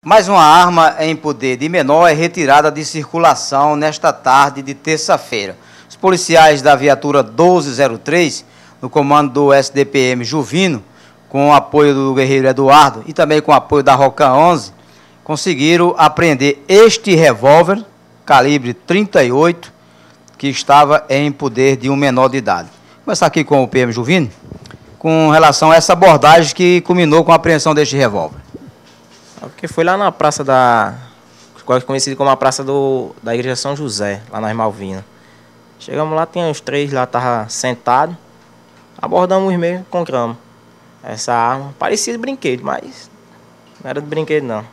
Mais uma arma em poder de menor é retirada de circulação nesta tarde de terça-feira. Os policiais da viatura 1203, no comando do SDPM Juvino, com o apoio do guerreiro Eduardo e também com o apoio da Rocan 11, conseguiram apreender este revólver, calibre 38, que estava em poder de um menor de idade. Vou começar aqui com o PM Juvino, com relação a essa abordagem que culminou com a apreensão deste revólver. Porque foi lá na praça conhecida como a praça da igreja São José, lá nas Malvinas. Chegamos lá, tinha uns três lá, estavam sentados, abordamos mesmo, compramos essa arma. Parecia de brinquedo, mas não era de brinquedo não.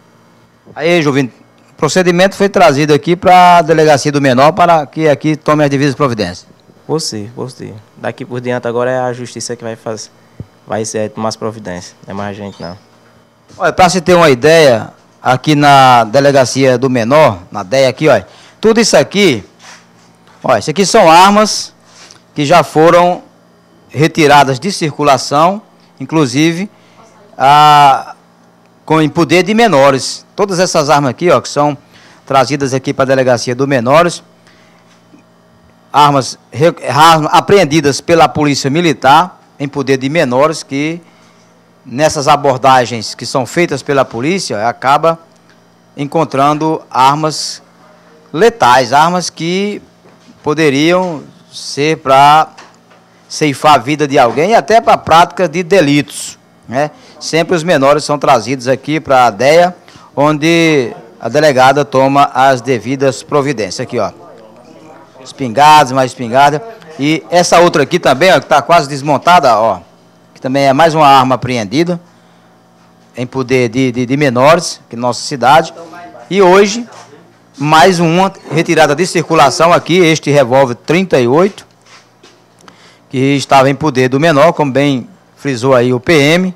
Aí, Juvino, o procedimento foi trazido aqui para a delegacia do menor para que aqui tome as devidas providências. Você. Daqui por diante agora é a justiça que vai fazer, vai tomar as providências, não é mais a gente não. Olha, para se ter uma ideia, aqui na delegacia do menor, na DEA aqui, olha, tudo isso aqui, olha, isso aqui são armas que já foram retiradas de circulação, inclusive em poder de menores. Todas essas armas aqui, ó, que são trazidas aqui para a delegacia do menores, armas apreendidas pela polícia militar em poder de menores, que nessas abordagens que são feitas pela polícia, acaba encontrando armas letais, armas que poderiam ser para ceifar a vida de alguém e até para a prática de delitos, né? Sempre os menores são trazidos aqui para a DEA, onde a delegada toma as devidas providências. Aqui, ó, espingardas, mais espingarda. E essa outra aqui também, ó, que está quase desmontada, ó, que também é mais uma arma apreendida em poder de menores aqui na nossa cidade. E hoje, mais uma retirada de circulação aqui, este revólver 38, que estava em poder do menor, como bem frisou aí o PM.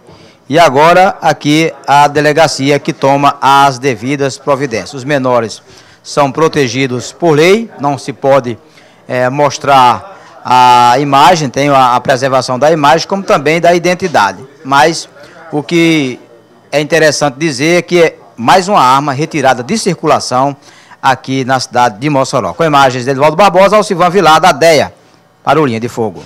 E agora aqui a delegacia que toma as devidas providências. Os menores são protegidos por lei, não se pode mostrar a imagem, tem a preservação da imagem, como também da identidade. Mas o que é interessante dizer é que é mais uma arma retirada de circulação aqui na cidade de Mossoró. Com imagens de Edvaldo Barbosa, Alcivan Vilar, da DEA, para o Linha de Fogo.